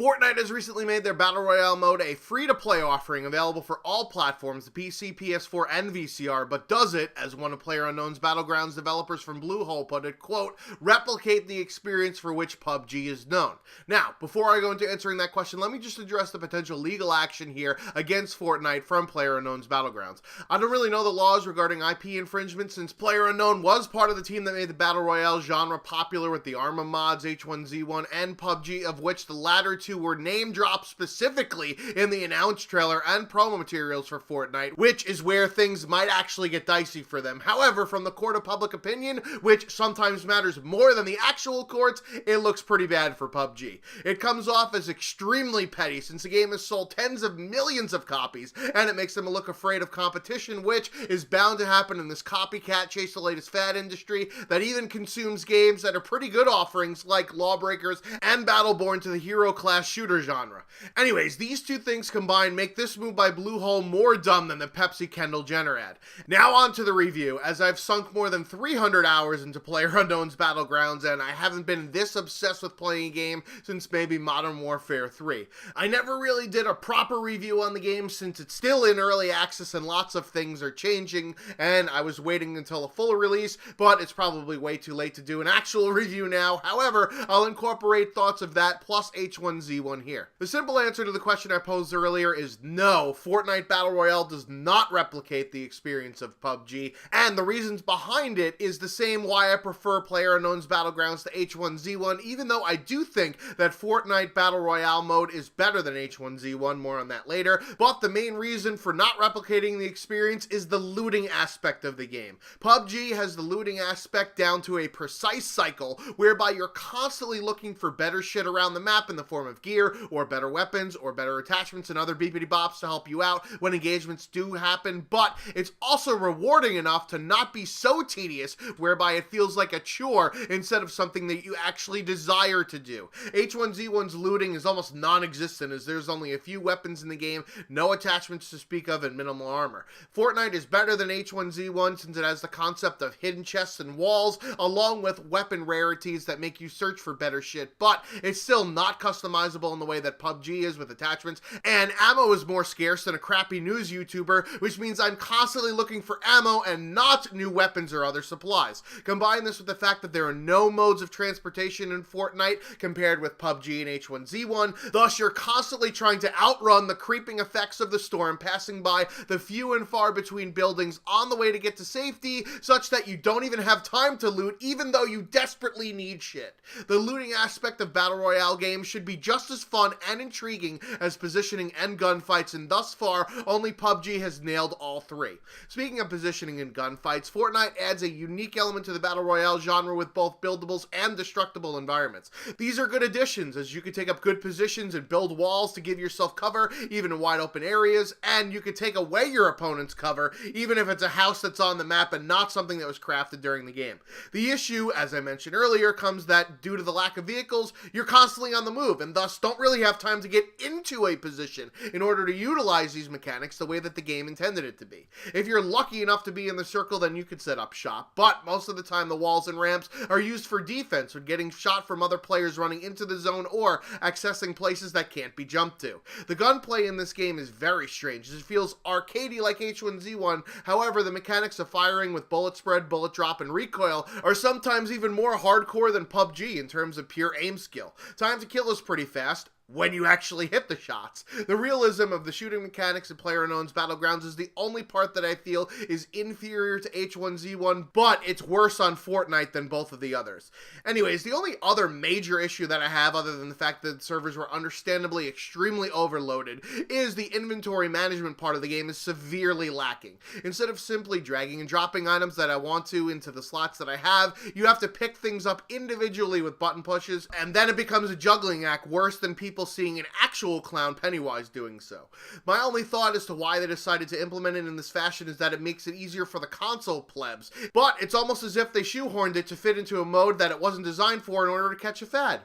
Fortnite has recently made their Battle Royale mode a free-to-play offering available for all platforms, the PC, PS4, and VCR, but does it, as one of PlayerUnknown's Battlegrounds developers from Bluehole put it, quote, replicate the experience for which PUBG is known. Now, before I go into answering that question, let me just address the potential legal action here against Fortnite from PlayerUnknown's Battlegrounds. I don't really know the laws regarding IP infringement since PlayerUnknown was part of the team that made the Battle Royale genre popular with the Arma mods, H1Z1, and PUBG, of which the latter two were name dropped specifically in the announce trailer and promo materials for Fortnite, which is where things might actually get dicey for them. However, from the court of public opinion, which sometimes matters more than the actual courts, it looks pretty bad for PUBG. It comes off as extremely petty since the game has sold tens of millions of copies, and it makes them look afraid of competition, which is bound to happen in this copycat chase the latest fad industry that even consumes games that are pretty good offerings like Lawbreakers and Battleborn to the hero class shooter genre. Anyways, these two things combined make this move by Bluehole more dumb than the Pepsi Kendall Jenner ad. Now on to the review, as I've sunk more than 300 hours into PlayerUnknown's Battlegrounds, and I haven't been this obsessed with playing a game since maybe Modern Warfare 3. I never really did a proper review on the game since it's still in early access and lots of things are changing, and I was waiting until a full release, but it's probably way too late to do an actual review now. However, I'll incorporate thoughts of that plus H1Z1 here. The simple answer to the question I posed earlier is no, Fortnite Battle Royale does not replicate the experience of PUBG, and the reasons behind it is the same why I prefer PlayerUnknown's Battlegrounds to H1Z1, even though I do think that Fortnite Battle Royale mode is better than H1Z1, more on that later, but the main reason for not replicating the experience is the looting aspect of the game. PUBG has the looting aspect down to a precise cycle, whereby you're constantly looking for better shit around the map in the form of gear, or better weapons, or better attachments and other beepity bops to help you out when engagements do happen, but it's also rewarding enough to not be so tedious, whereby it feels like a chore instead of something that you actually desire to do. H1Z1's looting is almost non-existent, as there's only a few weapons in the game, no attachments to speak of, and minimal armor. Fortnite is better than H1Z1 since it has the concept of hidden chests and walls, along with weapon rarities that make you search for better shit, but it's still not customizable in the way that PUBG is with attachments, and ammo is more scarce than a crappy news YouTuber, which means I'm constantly looking for ammo and not new weapons or other supplies. Combine this with the fact that there are no modes of transportation in Fortnite compared with PUBG and H1Z1, thus you're constantly trying to outrun the creeping effects of the storm, passing by the few and far between buildings on the way to get to safety, such that you don't even have time to loot even though you desperately need shit. The looting aspect of Battle Royale games should be just as fun and intriguing as positioning and gunfights, and thus far, only PUBG has nailed all three. Speaking of positioning and gunfights, Fortnite adds a unique element to the Battle Royale genre with both buildables and destructible environments. These are good additions, as you can take up good positions and build walls to give yourself cover, even in wide open areas, and you can take away your opponent's cover, even if it's a house that's on the map and not something that was crafted during the game. The issue, as I mentioned earlier, comes that due to the lack of vehicles, you're constantly on the move, and thus don't really have time to get into a position in order to utilize these mechanics the way that the game intended it to be. If you're lucky enough to be in the circle, then you could set up shop, but most of the time the walls and ramps are used for defense, or getting shot from other players running into the zone, or accessing places that can't be jumped to. The gunplay in this game is very strange, as it feels arcadey like H1Z1, however the mechanics of firing with bullet spread, bullet drop, and recoil are sometimes even more hardcore than PUBG in terms of pure aim skill. Time to kill is pretty fast, when you actually hit the shots. The realism of the shooting mechanics in PlayerUnknown's Battlegrounds is the only part that I feel is inferior to H1Z1, but it's worse on Fortnite than both of the others. Anyways, the only other major issue that I have, other than the fact that servers were understandably extremely overloaded, is the inventory management part of the game is severely lacking. Instead of simply dragging and dropping items that I want to into the slots that I have, you have to pick things up individually with button pushes, and then it becomes a juggling act worse than people seeing an actual clown Pennywise doing so. My only thought as to why they decided to implement it in this fashion is that it makes it easier for the console plebs, but it's almost as if they shoehorned it to fit into a mode that it wasn't designed for in order to catch a fad.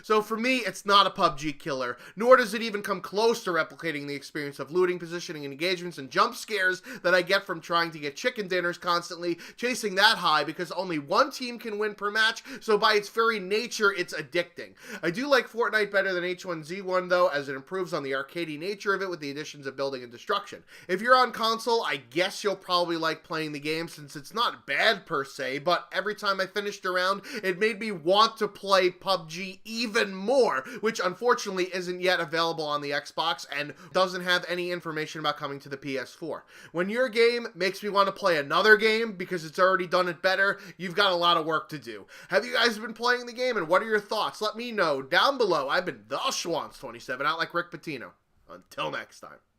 So for me, it's not a PUBG killer, nor does it even come close to replicating the experience of looting, positioning, and engagements and jump scares that I get from trying to get chicken dinners constantly, chasing that high because only one team can win per match, so by its very nature, it's addicting. I do like Fortnite better than H1Z1 though, as it improves on the arcadey nature of it with the additions of building and destruction. If you're on console, I guess you'll probably like playing the game since it's not bad per se, but every time I finished a round, it made me want to play PUBG even more, which unfortunately isn't yet available on the Xbox and doesn't have any information about coming to the PS4. When your game makes me want to play another game because it's already done it better, you've got a lot of work to do. Have you guys been playing the game, and what are your thoughts? Let me know down below. I've been the Schwantz27, out like Rick Pitino. Until next time.